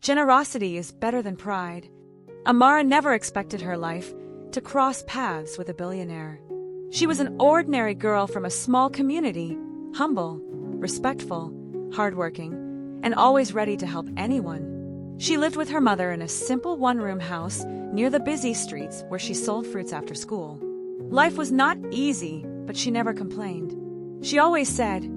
Generosity is better than pride. Amara never expected her life to cross paths with a billionaire. She was an ordinary girl from a small community, humble, respectful, hardworking, and always ready to help anyone. She lived with her mother in a simple one-room house near the busy streets where she sold fruits after school. Life was not easy, but she never complained. She always said,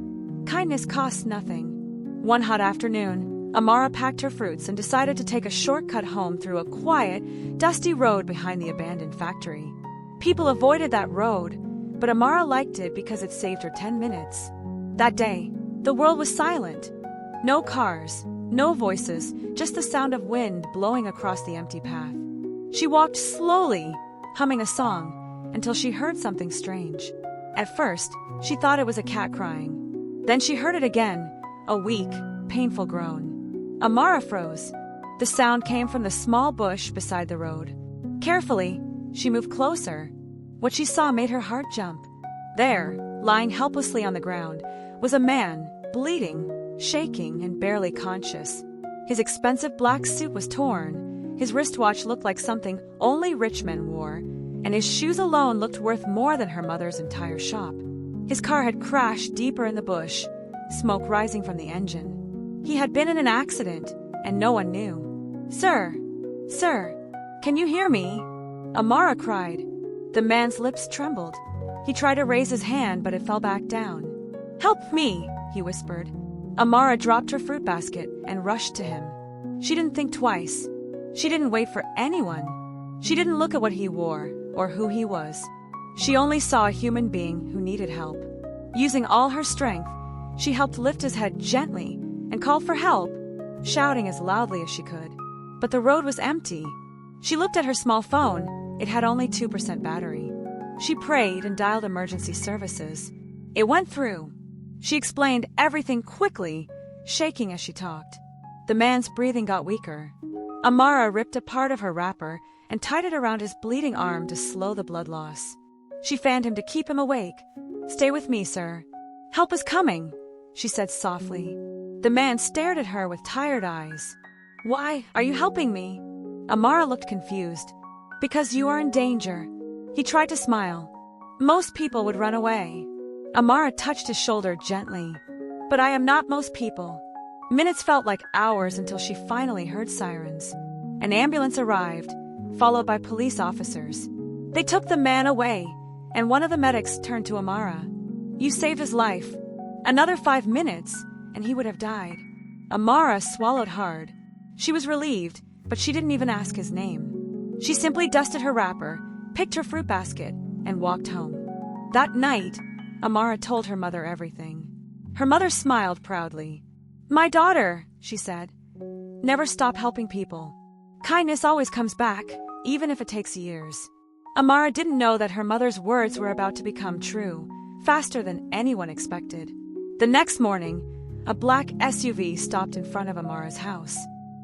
"Kindness costs nothing." One hot afternoon, Amara packed her fruits and decided to take a shortcut home through a quiet, dusty road behind the abandoned factory. People avoided that road, but Amara liked it because it saved her 10 minutes. That day, the world was silent. No cars, no voices, just the sound of wind blowing across the empty path. She walked slowly, humming a song, until she heard something strange. At first, she thought it was a cat crying. Then she heard it again, a weak, painful groan. Amara froze. The sound came from the small bush beside the road. Carefully, she moved closer. What she saw made her heart jump. There, lying helplessly on the ground, was a man, bleeding, shaking, and barely conscious. His expensive black suit was torn. His wristwatch looked like something only rich men wore, and his shoes alone looked worth more than her mother's entire shop. His car had crashed deeper in the bush, smoke rising from the engine. He had been in an accident, and no one knew. "Sir! Sir! Can you hear me?" Amara cried. The man's lips trembled. He tried to raise his hand, but it fell back down. "Help me!" he whispered. Amara dropped her fruit basket and rushed to him. She didn't think twice. She didn't wait for anyone. She didn't look at what he wore or who he was. She only saw a human being who needed help. Using all her strength, she helped lift his head gently and called for help, shouting as loudly as she could. But the road was empty. She looked at her small phone. It had only 2% battery. She prayed and dialed emergency services. It went through. She explained everything quickly, shaking as she talked. The man's breathing got weaker. Amara ripped a part of her wrapper and tied it around his bleeding arm to slow the blood loss. She fanned him to keep him awake. "Stay with me, sir. Help is coming," she said softly. The man stared at her with tired eyes. "Why are you helping me?" Amara looked confused. "Because you are in danger." He tried to smile. "Most people would run away." Amara touched his shoulder gently. "But I am not most people." Minutes felt like hours until she finally heard sirens. An ambulance arrived, followed by police officers. They took the man away, and one of the medics turned to Amara. "You saved his life. Another 5 minutes, and he would have died." Amara swallowed hard. She was relieved, but she didn't even ask his name. She simply dusted her wrapper, picked her fruit basket, and walked home. That night, Amara told her mother everything. Her mother smiled proudly. "My daughter," she said, "never stop helping people. Kindness always comes back, even if it takes years." Amara didn't know that her mother's words were about to become true, faster than anyone expected. The next morning, a black SUV stopped in front of Amara's house.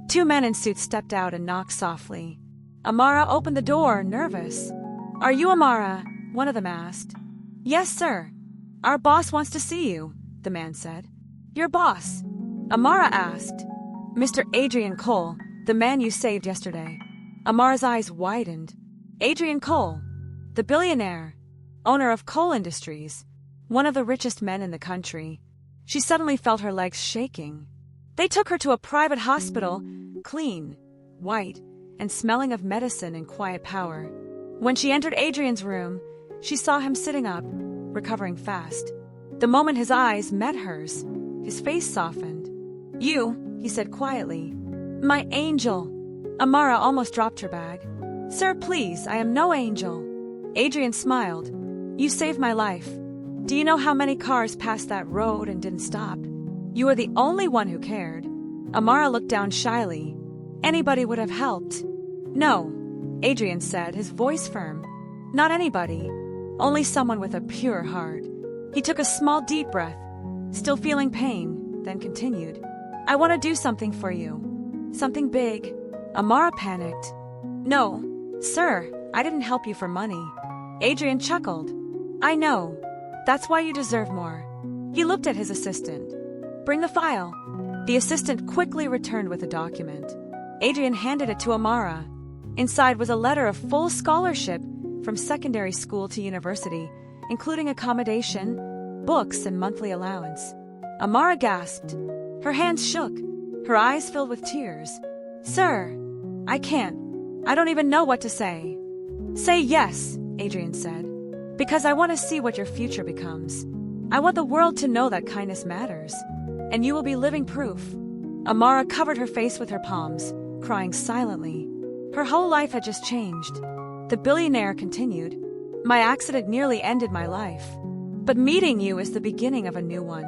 2 men in suits stepped out and knocked softly. Amara opened the door, nervous. "Are you Amara?" one of them asked. "Yes, sir. Our boss wants to see you," the man said. "Your boss?" Amara asked. "Mr. Adrian Cole, the man you saved yesterday." Amara's eyes widened. Adrian Cole, the billionaire, owner of coal industries, one of the richest men in the country. She suddenly felt her legs shaking. They took her to a private hospital, clean, white, and smelling of medicine and quiet power. When she entered Adrian's room, she saw him sitting up, recovering fast. The moment his eyes met hers, his face softened. "You," he said quietly. "My angel." Amara almost dropped her bag. "Sir, please, I am no angel." Adrian smiled. "You saved my life. Do you know how many cars passed that road and didn't stop? You are the only one who cared." Amara looked down shyly. "Anybody would have helped." "No," Adrian said, his voice firm. "Not anybody. Only someone with a pure heart." He took a small deep breath, still feeling pain, then continued. "I want to do something for you. Something big." Amara panicked. "No, sir, I didn't help you for money." Adrian chuckled. "I know. That's why you deserve more." He looked at his assistant. "Bring the file." The assistant quickly returned with a document. Adrian handed it to Amara. Inside was a letter of full scholarship from secondary school to university, including accommodation, books, and monthly allowance. Amara gasped. Her hands shook, her eyes filled with tears. "Sir, I can't. I don't even know what to say." "Say yes," Adrian said, "because I want to see what your future becomes. I want the world to know that kindness matters, and you will be living proof." Amara covered her face with her palms, crying silently. Her whole life had just changed. The billionaire continued. "My accident nearly ended my life. But meeting you is the beginning of a new one.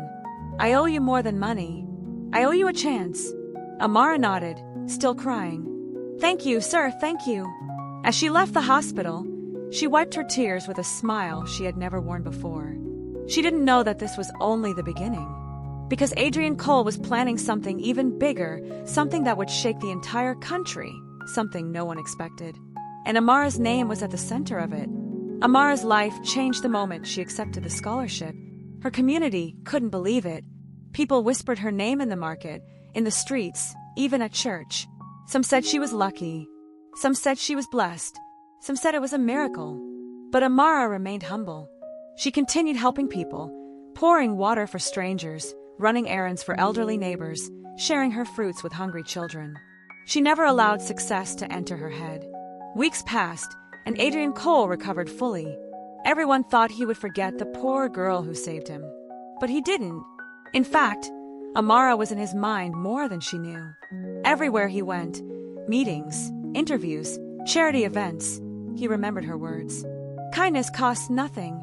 I owe you more than money. I owe you a chance." Amara nodded, still crying. "Thank you, sir, thank you." As she left the hospital, she wiped her tears with a smile she had never worn before. She didn't know that this was only the beginning. Because Adrian Cole was planning something even bigger, something that would shake the entire country, something no one expected. And Amara's name was at the center of it. Amara's life changed the moment she accepted the scholarship. Her community couldn't believe it. People whispered her name in the market, in the streets, even at church. Some said she was lucky. Some said she was blessed. Some said it was a miracle. But Amara remained humble. She continued helping people, pouring water for strangers, running errands for elderly neighbors, sharing her fruits with hungry children. She never allowed success to enter her head. Weeks passed, and Adrian Cole recovered fully. Everyone thought he would forget the poor girl who saved him. But he didn't. In fact, Amara was in his mind more than she knew. Everywhere he went, meetings, interviews, charity events, he remembered her words. Kindness costs nothing.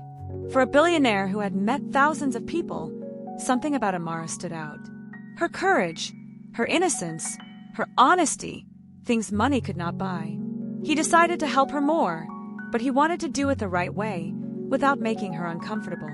For a billionaire who had met thousands of people, something about Amara stood out. Her courage, her innocence, her honesty, things money could not buy. He decided to help her more, but he wanted to do it the right way, without making her uncomfortable.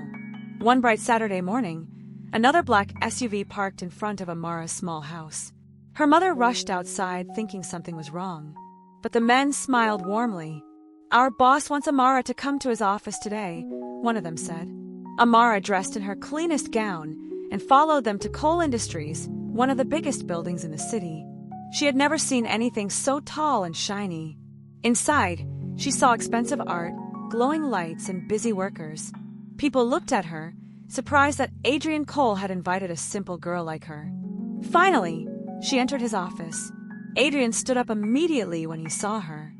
One bright Saturday morning, another black SUV parked in front of Amara's small house. Her mother rushed outside thinking something was wrong. But the men smiled warmly. "Our boss wants Amara to come to his office today," one of them said. Amara dressed in her cleanest gown and followed them to Cole Industries, one of the biggest buildings in the city. She had never seen anything so tall and shiny. Inside, she saw expensive art, glowing lights, and busy workers. People looked at her, surprised that Adrian Cole had invited a simple girl like her. Finally, she entered his office. Adrian stood up immediately when he saw her.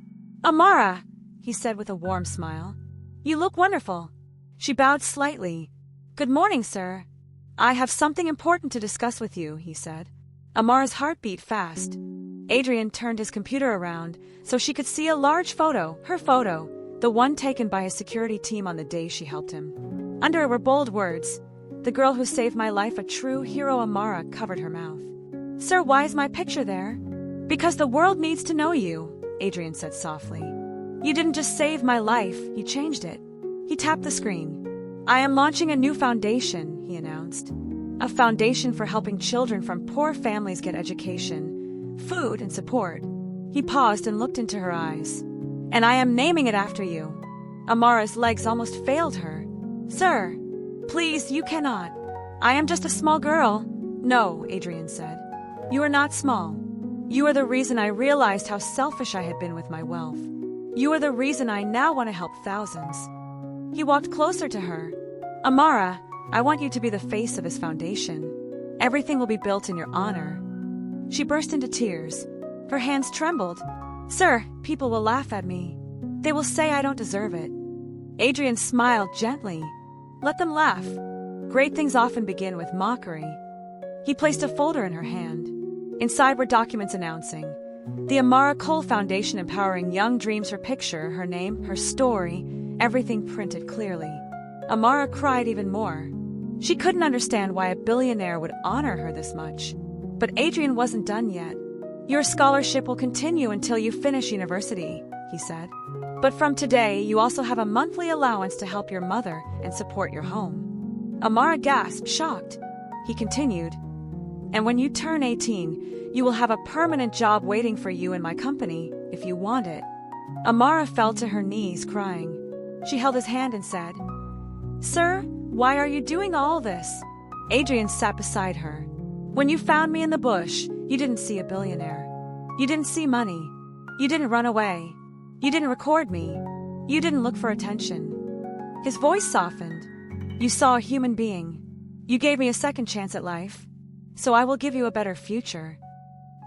"Amara," he said with a warm smile. "You look wonderful." She bowed slightly. "Good morning, sir. I have something important to discuss with you," he said. Amara's heart beat fast. Adrian turned his computer around so she could see a large photo, her photo, the one taken by his security team on the day she helped him. Under it were bold words, "The girl who saved my life, a true hero." Amara covered her mouth. "Sir, why is my picture there?" "Because the world needs to know you," Adrian said softly. "You didn't just save my life, you changed it." He tapped the screen. "I am launching a new foundation," he announced. "A foundation for helping children from poor families get education, food, and support." He paused and looked into her eyes. "And I am naming it after you." Amara's legs almost failed her. "Sir, please, you cannot. I am just a small girl." "No," Adrian said. "You are not small. You are the reason I realized how selfish I had been with my wealth. You are the reason I now want to help thousands." He walked closer to her. "Amara, I want you to be the face of his foundation. Everything will be built in your honor." She burst into tears. Her hands trembled. "Sir, people will laugh at me. They will say I don't deserve it." Adrian smiled gently. "Let them laugh. Great things often begin with mockery." He placed a folder in her hand. Inside were documents announcing the Amara Cole Foundation, empowering young dreams. Her picture, her name, her story, everything printed clearly. Amara cried even more. She couldn't understand why a billionaire would honor her this much. But Adrian wasn't done yet. "Your scholarship will continue until you finish university," he said. "But from today, you also have a monthly allowance to help your mother and support your home." Amara gasped, shocked. He continued, "And when you turn 18, you will have a permanent job waiting for you in my company, if you want it." Amara fell to her knees, crying. She held his hand and said, "Sir, why are you doing all this?" Adrian sat beside her. "When you found me in the bush, you didn't see a billionaire. You didn't see money. You didn't run away. You didn't record me. You didn't look for attention. His voice softened. You saw a human being. You gave me a second chance at life. So I will give you a better future.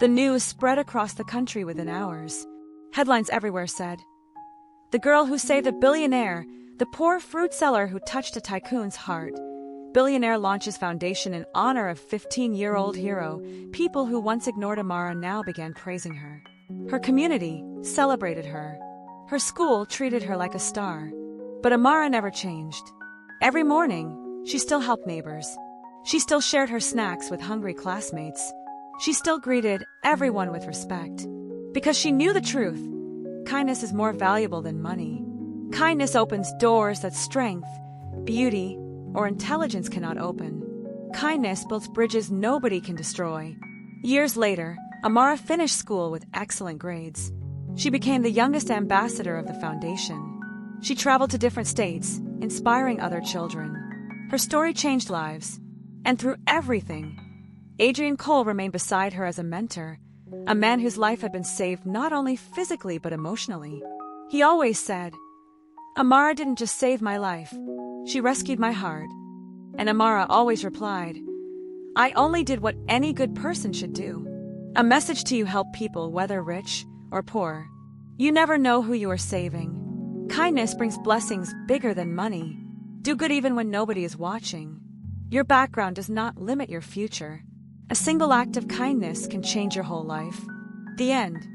The news spread across the country within hours. Headlines everywhere said, "The girl who saved a billionaire, the poor fruit seller who touched a tycoon's heart. Billionaire launches foundation in honor of 15-year-old hero." People who once ignored Amara now began praising her. Her community celebrated her. Her school treated her like a star. But Amara never changed. Every morning, she still helped neighbors. She still shared her snacks with hungry classmates. She still greeted everyone with respect. Because she knew the truth. Kindness is more valuable than money. Kindness opens doors that strength, beauty, or intelligence cannot open. Kindness builds bridges nobody can destroy. Years later, Amara finished school with excellent grades. She became the youngest ambassador of the foundation. She traveled to different states, inspiring other children. Her story changed lives. And through everything, Adrian Cole remained beside her as a mentor, a man whose life had been saved not only physically but emotionally. He always said, "Amara didn't just save my life, she rescued my heart." And Amara always replied, "I only did what any good person should do." A message to you: help people, whether rich or poor. You never know who you are saving. Kindness brings blessings bigger than money. Do good even when nobody is watching. Your background does not limit your future. A single act of kindness can change your whole life. The end.